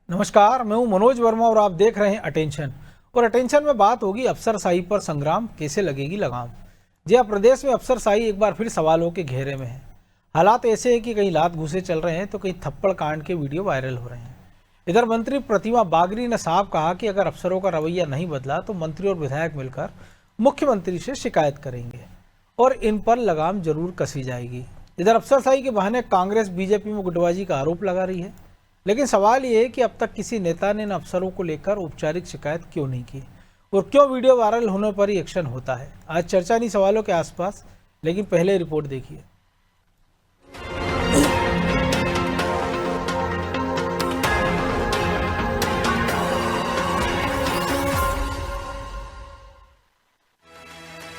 नमस्कार, मैं हूं मनोज वर्मा और आप देख रहे हैं अटेंशन। और अटेंशन में बात होगी अफसरशाही पर संग्राम, कैसे लगेगी लगाम। जी हाँ, प्रदेश में अफसरशाही एक बार फिर सवालों के घेरे में है। हालात ऐसे हैं कि कहीं लात घूसे चल रहे हैं तो कहीं थप्पड़ कांड के वीडियो वायरल हो रहे हैं। इधर मंत्री प्रतिमा बागरी ने साफ कहा कि अगर अफसरों का रवैया नहीं बदला तो मंत्री और विधायक मिलकर मुख्यमंत्री से शिकायत करेंगे और इन पर लगाम जरूर कसी जाएगी। इधर अफसरशाही के बहाने कांग्रेस बीजेपी में गुटबाजी का आरोप लगा रही है, लेकिन सवाल ये है कि अब तक किसी नेता ने इन अफसरों को लेकर औपचारिक शिकायत क्यों नहीं की और क्यों वीडियो वायरल होने पर ही एक्शन होता है। आज चर्चा नहीं सवालों के आसपास, लेकिन पहले रिपोर्ट देखिए।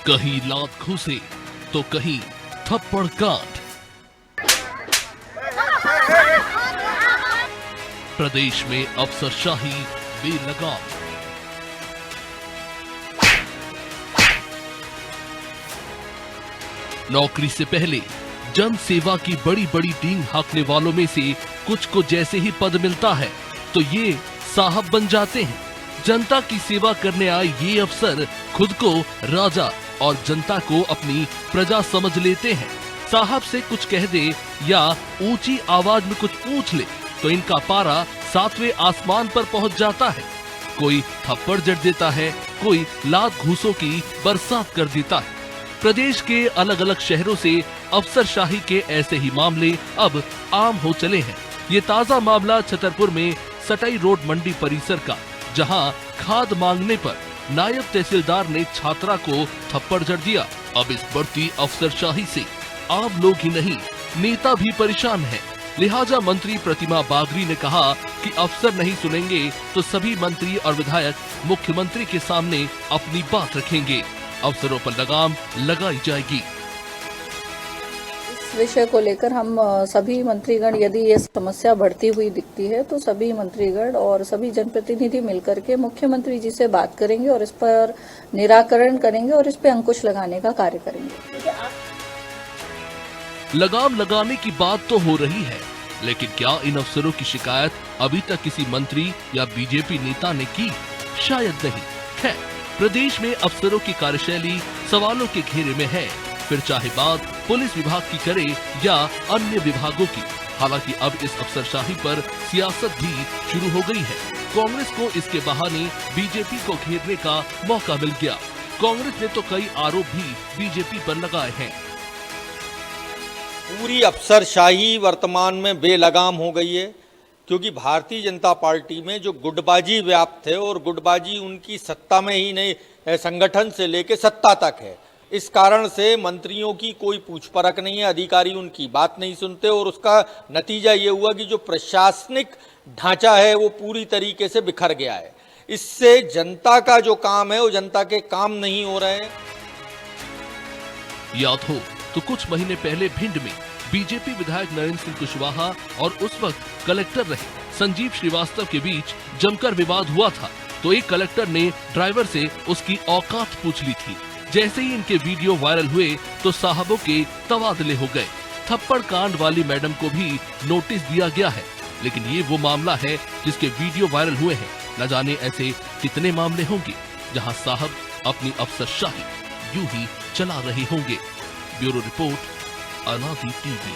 कहीं लात घुसे तो कहीं थप्पड़ काट। प्रदेश में अफसरशाही बेलगाम। नौकरी से पहले जन सेवा की बड़ी बड़ी डींग हाँकने वालों में से कुछ को जैसे ही पद मिलता है तो ये साहब बन जाते हैं। जनता की सेवा करने आए ये अफसर खुद को राजा और जनता को अपनी प्रजा समझ लेते हैं। साहब से कुछ कह दे या ऊंची आवाज में कुछ पूछ ले तो इनका पारा 7वें आसमान पर पहुंच जाता है। कोई थप्पड़ जड़ देता है, कोई लात घूसों की बरसात कर देता है। प्रदेश के अलग अलग शहरों से अफसरशाही के ऐसे ही मामले अब आम हो चले हैं। ये ताजा मामला छतरपुर में सटाई रोड मंडी परिसर का, जहां खाद मांगने पर नायब तहसीलदार ने छात्रा को थप्पड़ जड़ दिया। अब इस बढ़ती अफसरशाही से आम लोग ही नहीं, नेता भी परेशान है। लिहाजा मंत्री प्रतिमा बागरी ने कहा कि अफसर नहीं सुनेंगे तो सभी मंत्री और विधायक मुख्यमंत्री के सामने अपनी बात रखेंगे। अफसरों पर लगाम लगाई जाएगी। इस विषय को लेकर हम सभी मंत्रीगण, यदि ये समस्या बढ़ती हुई दिखती है तो सभी मंत्रीगण और सभी जनप्रतिनिधि मिलकर के मुख्यमंत्री जी से बात करेंगे और इस पर निराकरण करेंगे और इस पर अंकुश लगाने का कार्य करेंगे। लगाम लगाने की बात तो हो रही है, लेकिन क्या इन अफसरों की शिकायत अभी तक किसी मंत्री या बीजेपी नेता ने की? शायद नहीं। खैर, प्रदेश में अफसरों की कार्यशैली सवालों के घेरे में है, फिर चाहे बात पुलिस विभाग की करे या अन्य विभागों की। हालांकि अब इस अफसरशाही पर सियासत भी शुरू हो गई है। कांग्रेस को इसके बहाने बीजेपी को घेरने का मौका मिल गया। कांग्रेस ने तो कई आरोप भी बीजेपी पर लगाए हैं। पूरी अफसरशाही वर्तमान में बेलगाम हो गई है, क्योंकि भारतीय जनता पार्टी में जो गुटबाजी व्याप्त है और गुटबाजी उनकी सत्ता में ही नहीं, संगठन से लेकर सत्ता तक है। इस कारण से मंत्रियों की कोई पूछ परख नहीं है, अधिकारी उनकी बात नहीं सुनते और उसका नतीजा ये हुआ कि जो प्रशासनिक ढांचा है वो पूरी तरीके से बिखर गया है। इससे जनता का जो काम है वो जनता के काम नहीं हो रहे हैं। याद हो तो कुछ महीने पहले भिंड में बीजेपी विधायक नरेंद्र सिंह कुशवाहा और उस वक्त कलेक्टर रहे संजीव श्रीवास्तव के बीच जमकर विवाद हुआ था। तो एक कलेक्टर ने ड्राइवर से उसकी औकात पूछ ली थी। जैसे ही इनके वीडियो वायरल हुए तो साहबों के तबादले हो गए। थप्पड़ कांड वाली मैडम को भी नोटिस दिया गया है, लेकिन ये वो मामला है जिसके वीडियो वायरल हुए हैं। न जाने ऐसे कितने मामले होंगे जहां साहब अपनी अफसरशाही यूं ही चला रहे होंगे। ब्यूरो रिपोर्ट, अनादि टीवी।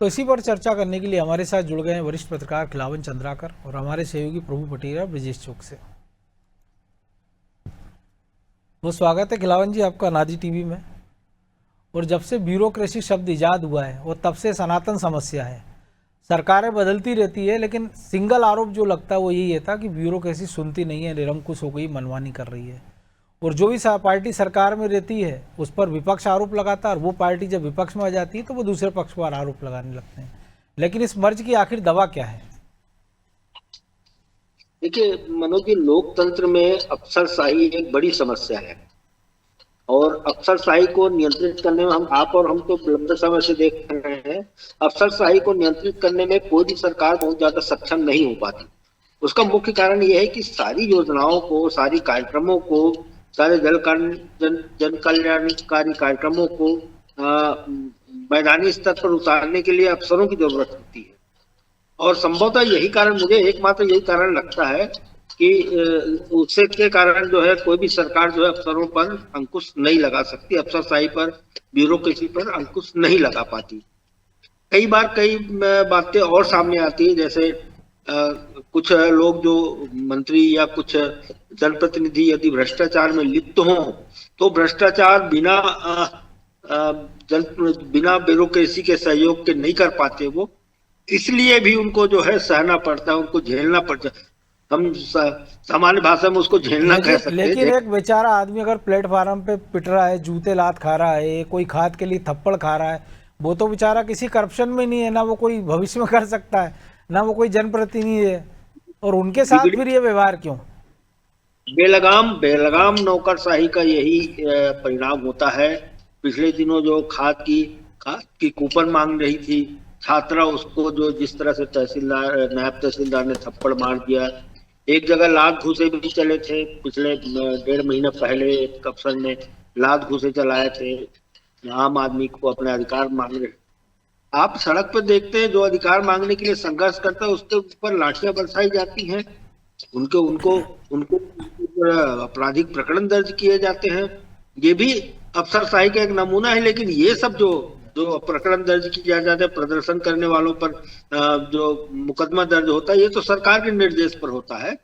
तो इसी पर चर्चा करने के लिए हमारे साथ जुड़ गए हैं वरिष्ठ पत्रकार खिलावन चंद्राकर और हमारे सहयोगी प्रभु पटेल ब्रजेश चौक से। तो स्वागत है खिलावन जी आपका अनादि टीवी में। और जब से ब्यूरोक्रेसी शब्द इजाद हुआ है और तब से सनातन समस्या है। सरकारें बदलती रहती है, लेकिन सिंगल आरोप जो लगता है वो यही था कि ब्यूरोक्रेसी सुनती नहीं है, निरंकुश हो गई, मनमानी कर रही है। और जो भी पार्टी सरकार में रहती है उस पर विपक्ष आरोप लगाता है, और वो पार्टी जब विपक्ष में आ जाती है तो वो दूसरे पक्ष पर आरोप लगाने लगते हैं। लेकिन इस मर्ज की आखिर दवा क्या है? देखिए मनोज जी, लोकतंत्र में अफसरशाही एक बड़ी समस्या है और अफसरशाही को नियंत्रित करने में आप और हम तो लंबे समय से देख रहे हैं, अफसरशाही को नियंत्रित करने में कोई भी सरकार बहुत ज्यादा सक्षम नहीं हो पाती। उसका मुख्य कारण यह है कि सारी योजनाओं को, सारी कार्यक्रमों को, सारे जन कल्याणकारी कार्यक्रमों को मैदानी स्तर पर उतारने के लिए अफसरों की जरूरत होती है। और संभवतः यही कारण, मुझे एकमात्र यही कारण लगता है कि उससे के कारण जो है कोई भी सरकार जो है अफसरों पर अंकुश नहीं लगा सकती, अफसरशाही पर, ब्यूरोक्रेसी पर अंकुश नहीं लगा पाती। कई बार कई बातें और सामने आती है, जैसे कुछ लोग जो मंत्री या कुछ जनप्रतिनिधि यदि भ्रष्टाचार में लिप्त हों तो भ्रष्टाचार बिना ब्यूरोक्रेसी के सहयोग के नहीं कर पाते वो, इसलिए भी उनको जो है सहना पड़ता है, उनको झेलना पड़ता है। हम सामान्य भाषा में उसको झेलना कह सकते हैं। लेकिन एक बेचारा आदमी अगर प्लेटफार्म पे पिट रहा है, जूते लात खा रहा है, कोई खाद के लिए थप्पड़ खा रहा है, वो तो बेचारा किसी करप्शन में नहीं है, ना वो कोई भविष्य में कर सकता है, ना वो कोई जनप्रतिनिधि है, और उनके साथ फिर ये व्यवहार क्यों? बेलगाम नौकरशाही का यही परिणाम होता है। पिछले दिनों जो खाद की कूपन मांग रही थी छात्रा, उसको जो जिस तरह से नायब तहसीलदार ने थप्पड़ मार दिया। एक जगह लात घूसे भी चले थे, पिछले 1.5 महीना पहले एक अफसर ने लात घूसे चलाए थे, आम आदमी को अपने अधिकार मांग रहे। आप सड़क पर देखते हैं जो अधिकार मांगने के लिए संघर्ष करता है उसके ऊपर लाठियां बरसाई जाती हैं, उनको आपराधिक प्रकरण दर्ज किए जाते हैं। ये भी अफसरशाही का एक नमूना है। लेकिन ये सब जो प्रकरण दर्ज किया जाता है, प्रदर्शन करने वालों पर जो मुकदमा दर्ज होता है, ये तो सरकार के निर्देश पर होता है।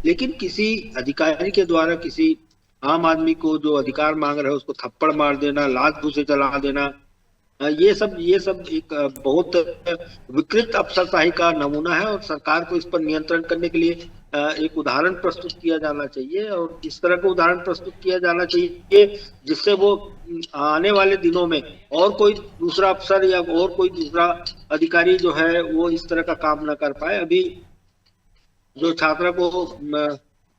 लेकिन किसी अधिकारी के द्वारा किसी आम आदमी को जो अधिकार मांग रहे हैं उसको थप्पड़ मार देना, लात घूसे चला देना, ये सब एक बहुत विकृत अफसरशाही का नमूना है। और सरकार को इस पर नियंत्रण करने के लिए एक उदाहरण प्रस्तुत किया जाना चाहिए, और इस तरह का उदाहरण प्रस्तुत किया जाना चाहिए जिससे वो आने वाले दिनों में और कोई दूसरा अफसर या और कोई दूसरा अधिकारी जो है वो इस तरह का काम ना कर पाए। अभी जो छात्रा को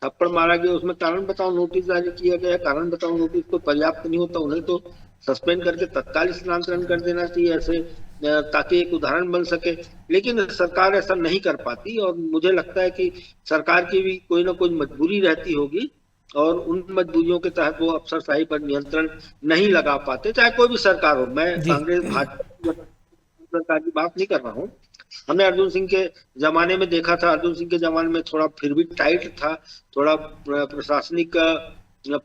थप्पड़ मारा गया उसमें कारण बताओ नोटिस जारी किया गया है। कारण बताओ नोटिस को पर्याप्त नहीं होता, उन्हें तो सस्पेंड करके तत्काल स्थानांतरण कर देना चाहिए ऐसे, ताकि एक उदाहरण बन सके। लेकिन सरकार ऐसा नहीं कर पाती, और मुझे लगता है कि सरकार की भी कोई ना कोई मजबूरी रहती होगी, और उन मजबूरियों के तहत वो अफसरशाही पर नियंत्रण नहीं लगा पाते, चाहे कोई भी सरकार हो। मैं कांग्रेस भाजपा सरकार की बात नहीं कर रहा हूँ। हमने अर्जुन सिंह के जमाने में देखा था, अर्जुन सिंह के जमाने में थोड़ा फिर भी टाइट था, थोड़ा प्रशासनिक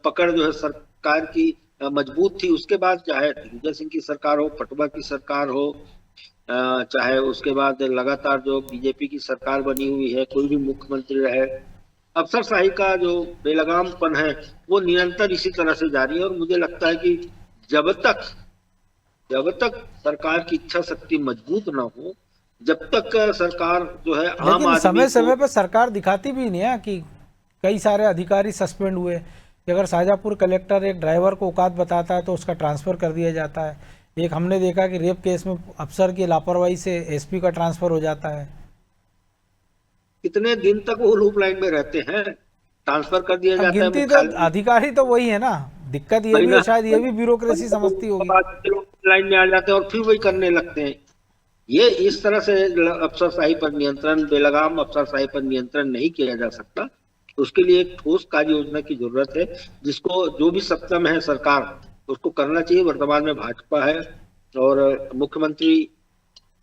पकड़ जो है सरकार की मजबूत थी। उसके बाद चाहे दिग्विजय सिंह की सरकार हो, पटवा की सरकार हो, चाहे उसके बाद लगातार जो बीजेपी की सरकार बनी हुई है, कोई भी मुख्यमंत्री रहे, अफसरशाही का जो बेलगामपन है वो निरंतर इसी तरह से जारी है। और मुझे लगता है कि जब तक सरकार की इच्छा शक्ति मजबूत ना हो, जब तक सरकार जो है आम आदमी समय पे सरकार दिखाती भी नहीं है कि कई सारे अधिकारी सस्पेंड हुए। अगर शाहजहाँपुर कलेक्टर एक ड्राइवर को औकात बताता है तो उसका ट्रांसफर कर दिया जाता है। एक हमने देखा कि रेप केस में अफसर की लापरवाही से एसपी का ट्रांसफर हो जाता है। कितने दिन तक वो लूप लाइन में रहते हैं, ट्रांसफर कर दिया जाता है। तो अधिकारी तो वही है ना, दिक्कत ये भी है, शायद ये भी ब्यूरोक्रेसी समझती होगी। लाइन में आ जाते हैं और फिर वही करने लगते हैं। ये इस तरह से अफसरशाही पर नियंत्रण, बेलगाम अफसरशाही पर नियंत्रण नहीं किया जा सकता। उसके लिए एक ठोस कार्य योजना की जरूरत है, जिसको जो भी सत्ता में है सरकार उसको करना चाहिए। वर्तमान में भाजपा है, और मुख्यमंत्री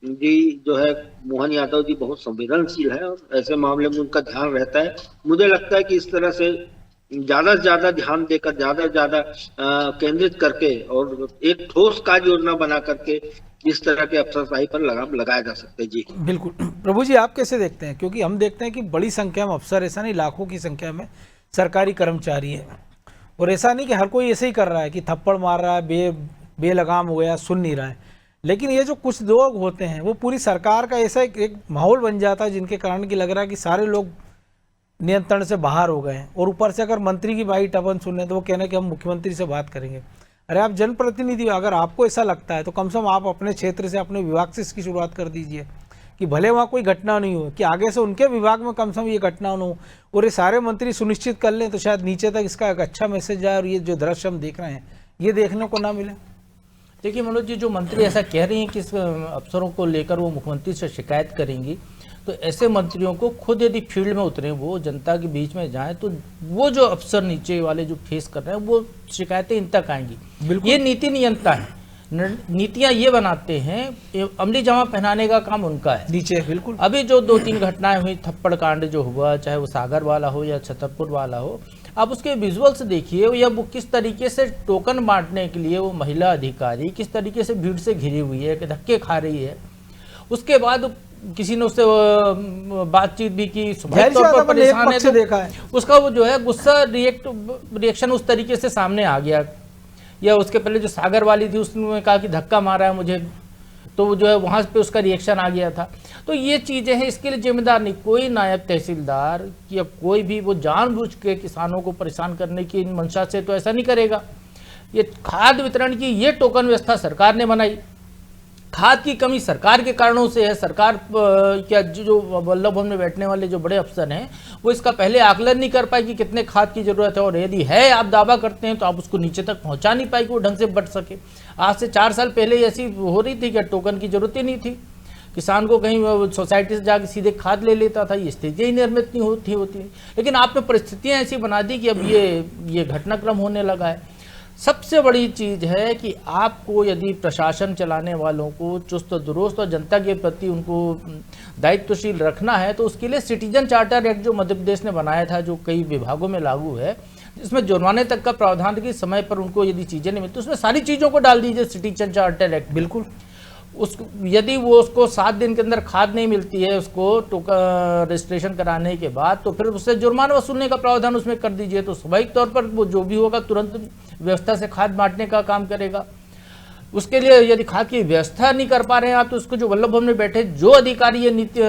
जी जो है मोहन यादव जी बहुत संवेदनशील है, और ऐसे मामले में उनका ध्यान रहता है। मुझे लगता है कि इस तरह से ज्यादा से ज्यादा ध्यान देकर, ज्यादा से ज्यादा केंद्रित करके और एक ठोस कार्य योजना बना करके इस तरह के अफसरशाही पर लगाम लगाया जा सकता है। जी बिल्कुल। प्रभु जी, आप कैसे देखते हैं? क्योंकि हम देखते हैं कि बड़ी संख्या में अफसर, ऐसा नहीं लाखों की संख्या में सरकारी कर्मचारी है, और ऐसा नहीं कि हर कोई ऐसे ही कर रहा है कि थप्पड़ मार रहा है, बेलगाम हो गया, सुन नहीं रहा है। लेकिन ये जो कुछ लोग होते हैं वो पूरी सरकार का ऐसा एक माहौल बन जाता है जिनके कारण की लग रहा है कि सारे लोग नियंत्रण से बाहर हो गए हैं। और ऊपर से अगर मंत्री की बाई टबन सुने तो वो कहना कि हम मुख्यमंत्री से बात करेंगे। अरे आप जनप्रतिनिधि, अगर आपको ऐसा लगता है तो कम से कम आप अपने क्षेत्र से, अपने विभाग से इसकी शुरुआत कर दीजिए कि भले वहाँ कोई घटना नहीं हो, कि आगे से उनके विभाग में कम से कम ये घटना न हो, और ये सारे मंत्री सुनिश्चित कर लें तो शायद नीचे तक इसका एक अच्छा मैसेज जाए, और ये जो दृश्य हम देख रहे हैं ये देखने को ना मिले। देखिए मनोज जी, जो मंत्री ऐसा कह रही हैं कि इस अफसरों को लेकर वो मुख्यमंत्री से शिकायत करेंगी, तो ऐसे मंत्रियों को खुद यदि फील्ड में उतरे, वो जनता के बीच में जाएं, तो वो जो अफसर नीचे वाले जो फेस कर रहे हैं वो शिकायतें इन तक आएंगी। ये नीति नियंता है, नीतियां ये बनाते हैं, अमली जमा पहनाने का काम उनका है नीचे। बिल्कुल। अभी जो 2-3 घटनाएं हुई, थप्पड़ कांड जो हुआ, चाहे वो सागर वाला हो या छतरपुर वाला हो, आप उसके विजुअल्स देखिए, या वो किस तरीके से टोकन बांटने के लिए वो महिला अधिकारी किस तरीके से भीड़ से घिरी हुई है, धक्के खा रही है। उसके बाद किसी ने उससे बातचीत भी की, स्वाभाविक तौर पर परेशान है, तो देखा है उसका वो जो है गुस्सा रिएक्शन उस तरीके से सामने आ गया। या उसके पहले जो सागर वाली थी उसने कहा कि धक्का मारा है मुझे, तो जो है वहां पे उसका रिएक्शन आ गया था। तो ये चीजें हैं, इसके लिए जिम्मेदार नहीं कोई नायब तहसीलदार या कोई भी वो जानबूझ के किसानों को परेशान करने की मंशा से तो ऐसा नहीं करेगा। ये खाद वितरण की ये टोकन व्यवस्था सरकार ने बनाई, खाद की कमी सरकार के कारणों से है। सरकार क्या जो वल्लभ भवन में बैठने वाले जो बड़े अफसर हैं वो इसका पहले आकलन नहीं कर पाए कि कितने खाद की जरूरत है, और यदि है आप दावा करते हैं तो आप उसको नीचे तक पहुंचा नहीं पाए कि वो ढंग से बढ़ सके। आज से 4 साल पहले ऐसी हो रही थी कि टोकन की जरूरत ही नहीं थी, किसान को कहीं सोसाइटी से जाकर सीधे खाद ले लेता था, ये स्थितियाँ ही निर्मित नहीं होती। लेकिन आपने परिस्थितियाँ ऐसी बना दी कि अब ये घटनाक्रम होने लगा है। सबसे बड़ी चीज है कि आपको यदि प्रशासन चलाने वालों को चुस्त दुरुस्त और जनता के प्रति उनको दायित्वशील रखना है, तो उसके लिए सिटीजन चार्टर एक्ट जो मध्य प्रदेश ने बनाया था, जो कई विभागों में लागू है, जिसमें जुर्माने तक का प्रावधान कि समय पर उनको यदि चीजें नहीं मिलती, उसमें सारी चीजों को डाल दीजिए सिटीजन चार्टर एक्ट। बिल्कुल। यदि वो उसको 7 दिन के अंदर खाद नहीं मिलती है उसको रजिस्ट्रेशन कराने के बाद, तो फिर उससे जुर्माना वसूलने का प्रावधान उसमें कर दीजिए। तो स्वाभाविक तौर पर वो जो भी होगा तुरंत व्यवस्था से खाद बांटने का काम करेगा। उसके लिए यदि खाद की व्यवस्था नहीं कर पा रहे हैं आप, तो उसको जो वल्लभ भवन में बैठे जो अधिकारी ये नीति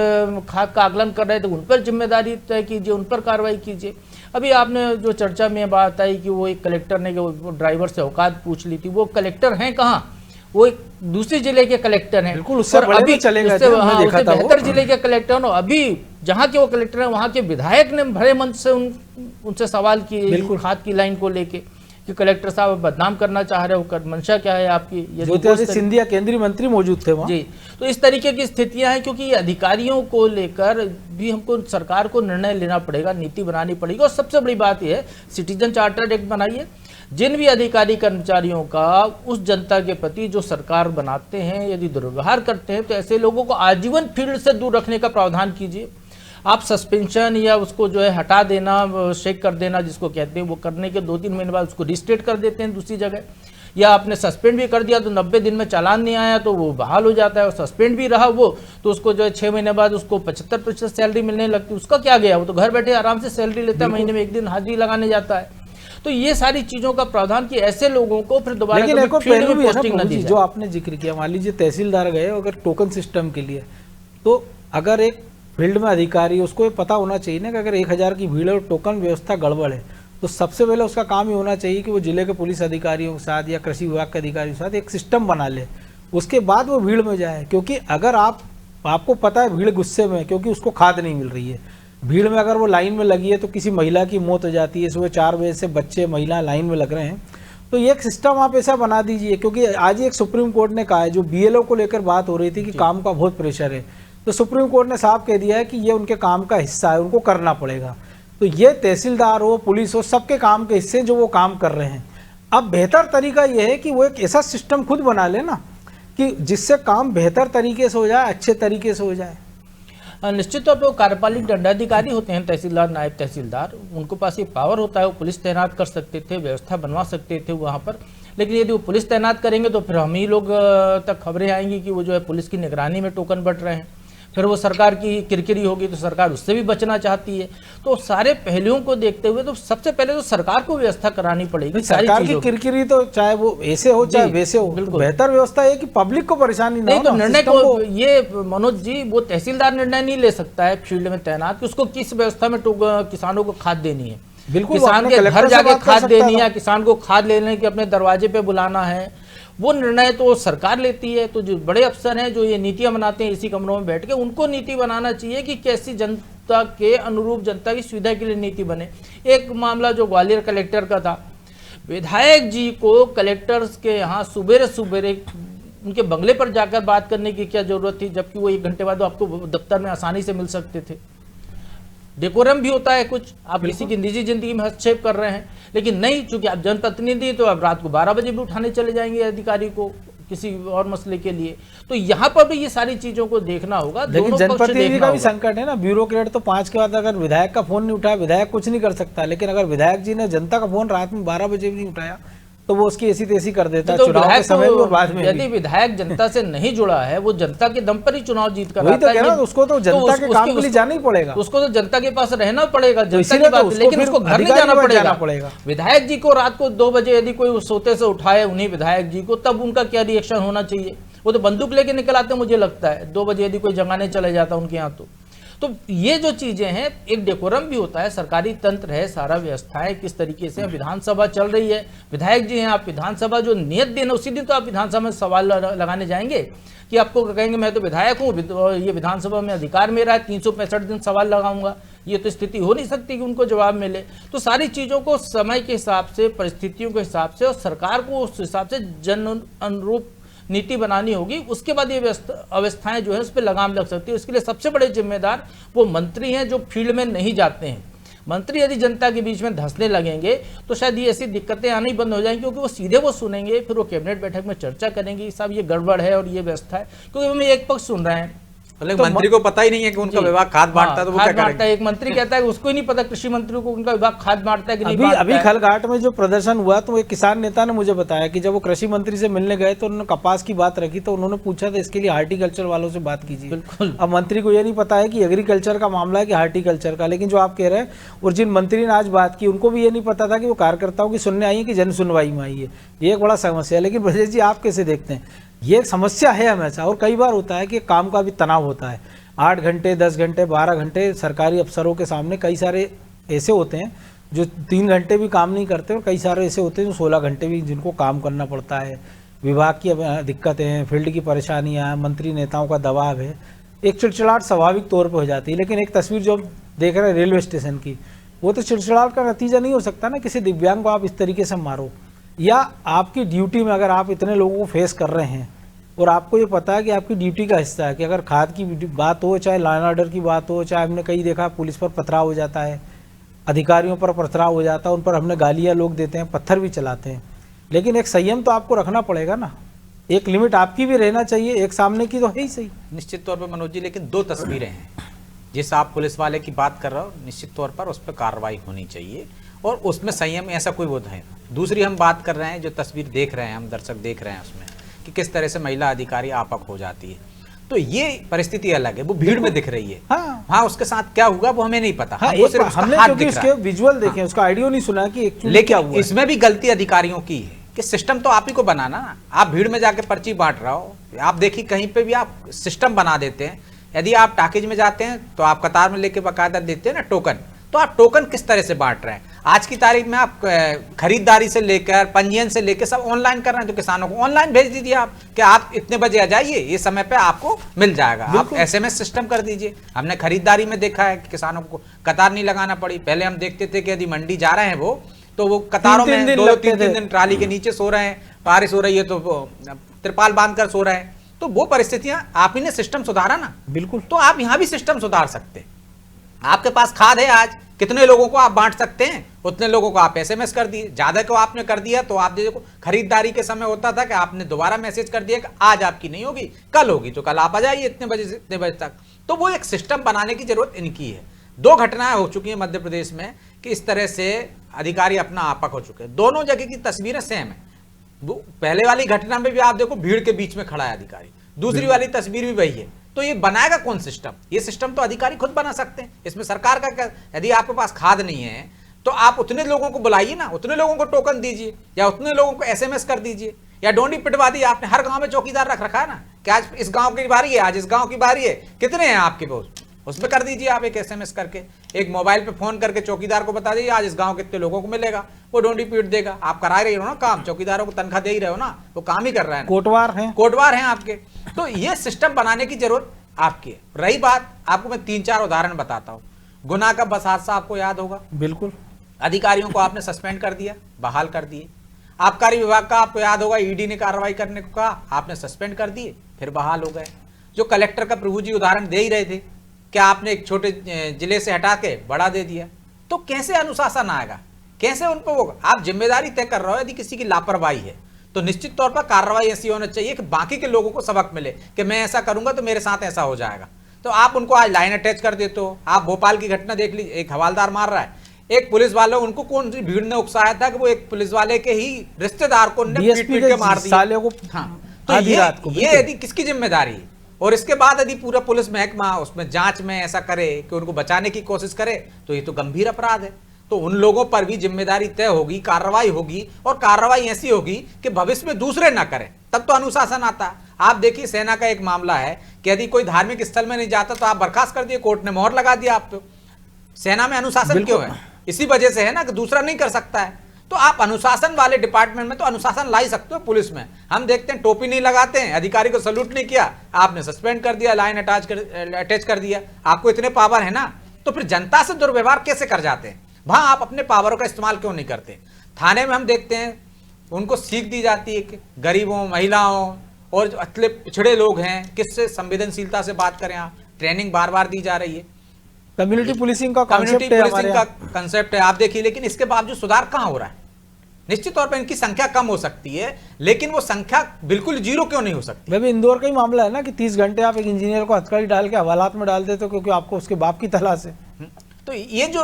खाद का आकलन कर रहे थे उन पर जिम्मेदारी तय कीजिए, उन पर कार्रवाई कीजिए। अभी आपने जो चर्चा में बात आई कि वो एक कलेक्टर ने ड्राइवर से औकात पूछ ली थी, वो कलेक्टर हैं कहाँ, वो एक दूसरे जिले के कलेक्टर हैं। बिल्कुल, उससे अभी चलेगा, उससे बेहतर जिले के कलेक्टर हो, अभी जहाँ के वो कलेक्टर हैं वहाँ के विधायक ने भरे मंच से उनसे सवाल किए खाद की लाइन को लेके कि कलेक्टर साहब बदनाम करना चाह रहे हो, मंशा क्या है आपकी। ज्योतिरादित्य सिंधिया केंद्रीय मंत्री मौजूद थे वहाँ जी। तो इस तरीके की स्थितियां हैं, क्योंकि ये अधिकारियों को लेकर भी हमको सरकार को निर्णय लेना पड़ेगा, नीति बनानी पड़ेगी। और सबसे बड़ी बात यह है, सिटीजन चार्टर एक्ट बनाइए, जिन भी अधिकारी कर्मचारियों का उस जनता के प्रति जो सरकार बनाते हैं यदि दुर्व्यवहार करते हैं, तो ऐसे लोगों को आजीवन फील्ड से दूर रखने का प्रावधान कीजिए। आप सस्पेंशन या उसको जो है हटा देना, शेक कर देना जिसको कहते हैं, वो करने के 2-3 महीने बाद उसको रिस्टेट कर देते हैं दूसरी जगह, या आपने सस्पेंड भी कर दिया तो 90 दिन में चालान नहीं आया तो वो बहाल हो जाता है, और सस्पेंड भी रहा वो तो उसको जो है 6 महीने बाद उसको 75% सैलरी मिलने लगती है। उसका क्या गया, वो तो घर बैठे आराम से सैलरी लेता है, महीने में 1 दिन हाजिरी लगाने जाता है। तो ये सारी चीजों का प्रावधान कि ऐसे लोगों को फिर दोबारा पोस्टिंग न दी जाए। जो आपने जिक्र किया, मान लीजिए तहसीलदार गए अगर टोकन सिस्टम के लिए, तो अगर एक फील्ड में अधिकारी, उसको ये पता होना चाहिए ना कि अगर 1000 की भीड़ है और टोकन व्यवस्था गड़बड़ है, तो सबसे पहले उसका काम ही होना चाहिए कि वो जिले के पुलिस अधिकारियों के साथ या कृषि विभाग के अधिकारियों के साथ एक सिस्टम बना ले, उसके बाद वो भीड़ में जाए। क्योंकि अगर आपको पता है भीड़ गुस्से में, क्योंकि उसको खाद नहीं मिल रही है, भीड़ में अगर वो लाइन में लगी है तो किसी महिला की मौत हो जाती है, सुबह 4 बजे से बच्चे महिला लाइन में लग रहे हैं, तो ये एक सिस्टम आप ऐसा बना दीजिए। क्योंकि आज ही एक सुप्रीम कोर्ट ने कहा है, जो बीएलओ को लेकर बात हो रही थी कि काम का बहुत प्रेशर है, तो सुप्रीम कोर्ट ने साफ कह दिया है कि ये उनके काम का हिस्सा है, उनको करना पड़ेगा। तो ये तहसीलदार हो, पुलिस हो, सबके काम के हिस्से जो वो काम कर रहे हैं। अब बेहतर तरीका ये है कि वो एक ऐसा सिस्टम खुद बना ले ना कि जिससे काम बेहतर तरीके से हो जाए, अच्छे तरीके से हो जाए। निश्चित तौर पर वो कार्यपालिक दंडाधिकारी होते हैं तहसीलदार, नायब तहसीलदार, उनके पास ये पावर होता है, वो पुलिस तैनात कर सकते थे, व्यवस्था बनवा सकते थे वहाँ पर। लेकिन यदि वो पुलिस तैनात करेंगे तो फिर हम ही लोग तक खबरें आएंगी कि वो जो है पुलिस की निगरानी में टोकन बंट रहे हैं, फिर वो सरकार की किरकिरी होगी तो सरकार उससे भी बचना चाहती है। तो सारे पहलुओं को देखते हुए तो सबसे पहले तो सरकार को व्यवस्था करानी पड़ेगी। सरकार की किरकिरी तो चाहे वो ऐसे हो चाहे वैसे हो, बेहतर व्यवस्था है कि पब्लिक को परेशानी नहीं हो। तो निर्णय को ये मनोज जी, वो तहसीलदार निर्णय नहीं ले सकता है फील्ड में तैनात कि उसको किस व्यवस्था में किसानों को खाद देनी है, बिल्कुल किसान के घर जाके खाद देनी है, किसान को खाद लेने के अपने दरवाजे पे बुलाना है, वो निर्णय तो सरकार लेती है। तो जो बड़े अफसर हैं जो ये नीतियां बनाते हैं इसी कमरों में बैठ के, उनको नीति बनाना चाहिए कि कैसी जनता के अनुरूप, जनता की सुविधा के लिए नीति बने। एक मामला जो ग्वालियर कलेक्टर का था, विधायक जी को कलेक्टर्स के यहाँ सुबेरे सुबेरे उनके बंगले पर जाकर बात करने की क्या जरूरत थी, जबकि वो 1 घंटे बाद आपको दफ्तर में आसानी से मिल सकते थे। डेकोरम भी होता है कुछ, आप किसी की निजी जिंदगी में हस्तक्षेप कर रहे हैं, लेकिन नहीं, चूंकि आप जनप्रतिनिधि तो आप रात को 12 बजे भी उठाने चले जाएंगे अधिकारी को किसी और मसले के लिए। तो यहाँ पर भी ये सारी चीजों को देखना होगा, लेकिन जनप्रतिनिधि का भी संकट है ना। ब्यूरोक्रेट तो 5 के बाद अगर विधायक का फोन नहीं उठाया, विधायक कुछ नहीं कर सकता, लेकिन अगर विधायक जी ने जनता का फोन रात में 12 बजे भी नहीं उठाया तो वो उसकी ऐसी तैसी कर देता है, चुनाव के समय में और बाद में। यदि विधायक जनता से नहीं जुड़ा है, वो जनता के दम पर ही चुनाव जीत कर वही तो कह रहा हूं, उसको तो जनता के काम के लिए जाना ही पड़ेगा, उसको तो जनता के पास रहना पड़ेगा, जनता की बात, लेकिन उसको घर नहीं जाना पड़ेगा। विधायक जी को रात को 2 बजे यदि कोई सोते से उठाए उन्हीं विधायक जी को, तब उनका क्या रिएक्शन होना चाहिए? वो तो बंदूक लेके निकल आते, मुझे लगता है 2 बजे यदि कोई जगाने चले जाता उनके यहाँ। तो ये जो चीजें हैं, एक डेकोरम भी होता है, सरकारी तंत्र है, सारा व्यवस्था है, किस तरीके से विधानसभा चल रही है। विधायक जी हैं, आप विधानसभा जो नियत दिन उसी दिन तो आप विधानसभा में सवाल लगाने जाएंगे कि आपको कहेंगे मैं तो विधायक हूँ, ये विधानसभा में अधिकार मेरा है, 365 दिन सवाल लगाऊंगा। ये तो स्थिति हो नहीं सकती कि उनको जवाब मिले। तो सारी चीजों को समय के हिसाब से, परिस्थितियों के हिसाब से, और सरकार को उस हिसाब से जन अनुरूप नीति बनानी होगी। उसके बाद ये अवस्थाएं जो है उस पर लगाम लग सकती है। उसके लिए सबसे बड़े जिम्मेदार वो मंत्री हैं जो फील्ड में नहीं जाते हैं। मंत्री यदि जनता के बीच में धंसने लगेंगे तो शायद ये ऐसी दिक्कतें आनी बंद हो जाएंगी, क्योंकि वो सीधे वो सुनेंगे, फिर वो कैबिनेट बैठक में चर्चा करेंगे, साहब ये गड़बड़ है और ये व्यवस्था है, क्योंकि हम एक पक्ष सुन रहे हैं। तो मंत्री को पता ही नहीं है कि उनका विभाग खाद बांटता है, तो वो क्या करेगा? एक मंत्री कहता है कि उसको ही नहीं पता, कृषि मंत्री को उनका विभाग खाद बांटता है कि नहीं बांटता है। अभी खलघाट में जो प्रदर्शन हुआ तो एक किसान नेता ने मुझे बताया कि जब वो कृषि मंत्री से मिलने गए तो उन्होंने कपास की बात रखी, तो उन्होंने पूछा था इसके लिए हार्टिकल्चर वालों से बात कीजिए। बिल्कुल। अब मंत्री को ये नहीं पता है कि एग्रीकल्चर का मामला है कि हार्टिकल्चर का। लेकिन जो आप कह रहे हैं, और जिन मंत्री ने आज बात की उनको भी ये नहीं पता था कि वो कार्यकर्ताओं की सुनने आई है कि जन सुनवाई में आई है। ये एक बड़ा समस्या है। लेकिन ब्रजेश जी, आप कैसे देखते हैं? ये एक समस्या है हमेशा, और कई बार होता है कि काम का भी तनाव होता है। 8 घंटे, 10 घंटे, 12 घंटे सरकारी अफसरों के सामने कई सारे ऐसे होते हैं जो 3 घंटे भी काम नहीं करते, और कई सारे ऐसे होते हैं जो 16 घंटे भी जिनको काम करना पड़ता है। विभाग की दिक्कतें हैं, फील्ड की परेशानियां हैं, मंत्री नेताओं का दबाव है, एक चिड़चिड़ाहट स्वाभाविक तौर पर हो जाती है। लेकिन एक तस्वीर जो हम देख रहे हैं रेलवे स्टेशन की, वो तो चिड़चिड़ाहट का नतीजा नहीं हो सकता ना। किसी दिव्यांग को आप इस तरीके से मारो, या आपकी ड्यूटी में अगर आप इतने लोगों को फेस कर रहे हैं और आपको ये पता है कि आपकी ड्यूटी का हिस्सा है कि अगर खाद की बात हो, चाहे लॉ एंड ऑर्डर की बात हो, चाहे हमने कई देखा पुलिस पर पथराव हो जाता है, अधिकारियों पर पथराव हो जाता है, उन पर हमने गालियाँ लोग देते हैं, पत्थर भी चलाते हैं, लेकिन एक संयम तो आपको रखना पड़ेगा ना। एक लिमिट आपकी भी रहना चाहिए, एक सामने की तो है ही सही। निश्चित तौर पर मनोज जी, लेकिन 2 तस्वीरें हैं। जिस आप पुलिस वाले की बात कर रहे हो, निश्चित तौर पर उस पर कार्रवाई होनी चाहिए और उसमें संयम, ऐसा कोई वो है। दूसरी हम बात कर रहे हैं, जो तस्वीर देख रहे हैं हम दर्शक देख रहे हैं उसमें कि किस तरह से महिला अधिकारी आपक हो जाती है, तो ये परिस्थिति अलग है, वो भीड़ में दिख रही है। हाँ, उसके साथ क्या हुआ वो हमें नहीं पता। हमने क्योंकि उसके विजुअल देखे, उसका ऑडियो नहीं सुना कि एक्चुअली क्या हुआ। इसमें भी गलती अधिकारियों की है कि सिस्टम तो आप ही को बनाना ना। आप भीड़ में जाके पर्ची बांट रहा हो, आप देखिए कहीं पे भी आप सिस्टम बना देते हैं। यदि आप टाकेज में जाते हैं तो आप कतार में लेके बाकायदा देते हैं ना टोकन, तो आप टोकन किस तरह से बांट रहे हैं? आज की तारीख में आप खरीदारी से लेकर पंजीयन से लेकर सब ऑनलाइन कर रहे हैं, तो किसानों को ऑनलाइन भेज दीजिए आप कि आप इतने बजे आ जाइए, ये समय पे आपको मिल जाएगा। आप SMS सिस्टम कर दीजिए। हमने खरीदारी में देखा है कि किसानों को कतार नहीं लगाना पड़ी। पहले हम देखते थे कि यदि मंडी जा रहे हैं वो, तो वो कतारों में 2-3 दिन ट्राली के नीचे सो रहे हैं, बारिश हो रही है तो त्रिपाल बांधकर सो रहे हैं। तो वो परिस्थितियां आप ही ने सिस्टम सुधारा ना। बिल्कुल। तो आप यहां भी सिस्टम सुधार सकते हैं। आपके पास खाद है, आज कितने लोगों को आप बांट सकते हैं, उतने लोगों को आप SMS कर दिए। ज्यादा को आपने कर दिया तो आप देखो, खरीदारी के समय होता था कि आपने दोबारा मैसेज कर दिया कि आज आपकी नहीं होगी, कल होगी, तो कल आप आ जाइए इतने बजे से इतने बजे तक। तो वो एक सिस्टम बनाने की जरूरत इनकी है। 2 घटनाएं हो चुकी हैं मध्य प्रदेश में कि इस तरह से अधिकारी अपना आपक हो चुके हैं। दोनों जगह की तस्वीरें सेम है। पहले वाली घटना में भी आप देखो भीड़ के बीच में खड़ा है अधिकारी, दूसरी वाली तस्वीर भी वही है। तो ये बनाएगा कौन सिस्टम? ये सिस्टम तो अधिकारी खुद बना सकते हैं। इसमें सरकार का क्या? यदि आपके पास खाद नहीं है तो आप उतने लोगों को बुलाइए ना, उतने लोगों को टोकन दीजिए, या उतने लोगों को SMS कर दीजिए, या डोंडी पिटवा दी। आपने हर गांव में चौकीदार रख रखा है ना कि आज इस गांव की बारी है, आज इस गांव की बारी है, कितने हैं आपके पास, उसमें कर दीजिए आप एक SMS करके, एक मोबाइल पे फोन करके चौकीदार को बता दीजिए आज इस गांव कितने लोगों को मिलेगा, वो डोंडी पीट देगा। आप करा रहे हो ना काम, चौकीदारों को तनख्वाह दे ही रहे हो ना, वो काम ही कर रहा है, कोटवार हैं आपके। तो ये सिस्टम बनाने की जरूरत आपकी है। रही बात, आपको मैं 3-4 उदाहरण बताता हूं। गुना का बस हादसा आपको याद होगा। बिल्कुल। अधिकारियों को आपने सस्पेंड कर दिया, बहाल कर दिए। आबकारी विभाग का आपको याद होगा, ईडी ने कार्रवाई करने को कहा, आपने सस्पेंड कर दिए, फिर बहाल हो गए। जो कलेक्टर का प्रभु जी उदाहरण दे ही रहे थे कि आपने एक छोटे जिले से हटा के बड़ा दे दिया, तो कैसे अनुशासन आएगा, कैसे उनको वो आप जिम्मेदारी तय कर रहे हो। यदि किसी की लापरवाही है तो निश्चित तौर पर कार्रवाई ऐसी होनी चाहिए कि बाकी के लोगों को सबक मिले कि मैं ऐसा करूंगा तो मेरे साथ ऐसा हो जाएगा। तो आप उनको आज लाइन अटैच कर देते हो। आप भोपाल की घटना देख लीजिए, एक हवालदार मार रहा है, एक पुलिस वाले, उनको कौन सी भीड़ ने उकसाया था कि वो एक पुलिस वाले के ही रिश्तेदार को पीट के मार दिया। हाँ, तो ये यदि किसकी जिम्मेदारी है? और इसके बाद यदि पूरा पुलिस महकमा उसमें जांच में ऐसा करे कि उनको बचाने की कोशिश करे तो ये तो गंभीर अपराध है। तो उन लोगों पर भी जिम्मेदारी तय होगी, कार्रवाई होगी, और कार्रवाई ऐसी होगी कि भविष्य में दूसरे ना करें, तब तो अनुशासन आता है। आप देखिए सेना का एक मामला है कि यदि कोई धार्मिक स्थल में नहीं जाता तो आप बर्खास्त कर दिए, कोर्ट ने मोहर लगा दिया आप पे। सेना में अनुशासन क्यों है? इसी वजह से है ना कि दूसरा नहीं कर सकता है। तो आप अनुशासन वाले डिपार्टमेंट में तो अनुशासन ला ही सकते हो। पुलिस में हम देखते हैं टोपी नहीं लगाते हैं, अधिकारी को सल्यूट नहीं किया, आपने सस्पेंड कर दिया, लाइन अटैच कर दिया। आपको इतने पावर है ना, तो फिर जनता से दुर्व्यवहार कैसे कर जाते हैं? वहां आप अपने पावरों का इस्तेमाल क्यों नहीं करते? थाने में हम देखते हैं उनको सीख दी जाती है कि गरीबों, महिलाओं और जो अतले पिछड़े लोग हैं किससे संवेदनशीलता से बात करें। आप ट्रेनिंग बार बार दी जा रही है, कम्युनिटी पुलिसिंग का कंसेप्ट है आप देखिए, लेकिन इसके बावजूद सुधार कहां हो रहा है? निश्चित तौर पर इनकी संख्या कम हो सकती है, लेकिन वो संख्या बिल्कुल जीरो क्यों नहीं हो सकती? भाई इंदौर का ही मामला है ना कि 30 घंटे आप एक इंजीनियर को हथकड़ी डाल के हवालात में डाल देते हो क्योंकि आपको उसके बाप की तलाश है। तो ये जो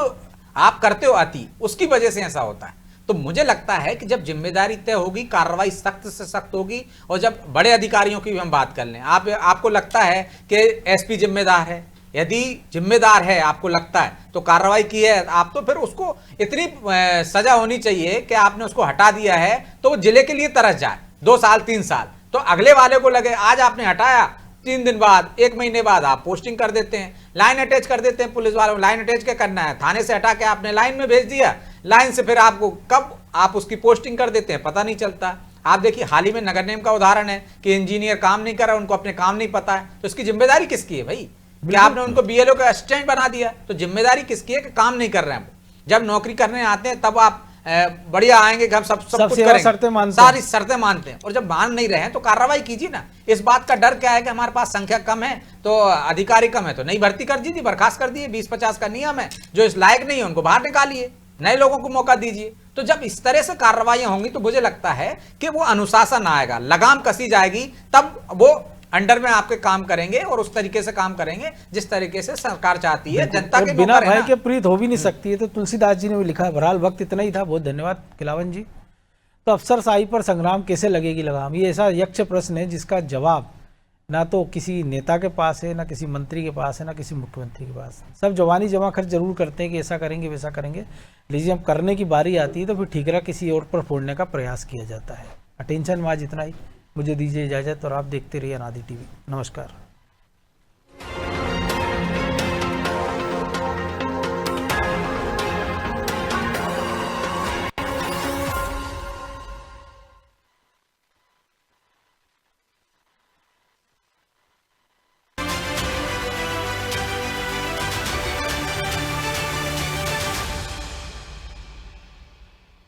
आप करते हो अति, उसकी वजह से ऐसा होता है। तो मुझे लगता है कि जब जिम्मेदारी तय होगी, कार्रवाई सख्त से सख्त होगी, और जब बड़े अधिकारियों की भी हम बात कर लें, आपको लगता है कि एसपी जिम्मेदार है, यदि जिम्मेदार है आपको लगता है तो कार्रवाई की है आप, तो फिर उसको इतनी सजा होनी चाहिए कि आपने उसको हटा दिया है तो वो जिले के लिए तरस जाए 2 साल 3 साल, तो अगले वाले को लगे आज आपने हटाया, 3 दिन बाद 1 महीने बाद आप पोस्टिंग कर देते हैं, लाइन अटैच कर देते हैं पुलिस वालों। लाइन अटैच क्या करना है? थाने से हटा के आपने लाइन में भेज दिया, लाइन से फिर आपको कब आप उसकी पोस्टिंग कर देते हैं पता नहीं चलता। आप देखिए हाल ही में नगर निगम का उदाहरण है कि इंजीनियर काम नहीं कर रहा, उनको अपने काम नहीं पता है, तो इसकी जिम्मेदारी किसकी है भाई? कि आपने उनको बीएलओ का असिस्टेंट बना दिया, तो जिम्मेदारी किसकी है कि काम नहीं कर रहे हैं। जब नौकरी करने आते हैं तब आप बढ़िया आएंगे कि हम सब कुछ करेंगे, सारी शर्तें मानते हैं, और जब मान नहीं रहे हैं तो कार्रवाई कीजिए ना। इस बात का डर क्या है कि हमारे पास संख्या कम है तो अधिकारी कम है तो नहीं भर्ती कर दीजिए, बर्खास्त कर दिए, 20-50 का नियम है, जो इस लायक नहीं है उनको बाहर निकालिए, नए लोगों को मौका दीजिए। तो जब इस तरह से कार्रवाइयां होंगी तो मुझे लगता है कि वो अनुशासन आएगा, लगाम कसी जाएगी, तब वो अंडर में आपके काम करेंगे और उस तरीके से काम करेंगे जिस तरीके से सरकार चाहती है। जनता के बिना भय के प्रीत हो भी नहीं सकती है। तो तुलसीदास जी ने भी लिखा है। बहरहाल वक्त इतना ही था, बहुत धन्यवाद खिलावन जी। तो अफसरशाही पर संग्राम कैसे लगेगी लगाम, ये ऐसा यक्ष प्रश्न है जिसका जवाब ना तो किसी नेता के पास है, ना किसी मंत्री के पास है, ना किसी मुख्यमंत्री के पास। सब जवानी जमा खर्च जरूर करते हैं कि ऐसा करेंगे वैसा करेंगे, लेकिन जब करने की बारी आती है तो फिर ठीकरा किसी और पर फोड़ने का प्रयास किया जाता है। अटेंशन में आज इतना ही, मुझे दीजिए इजाज़त और आप देखते रहिए अनादि टीवी। नमस्कार।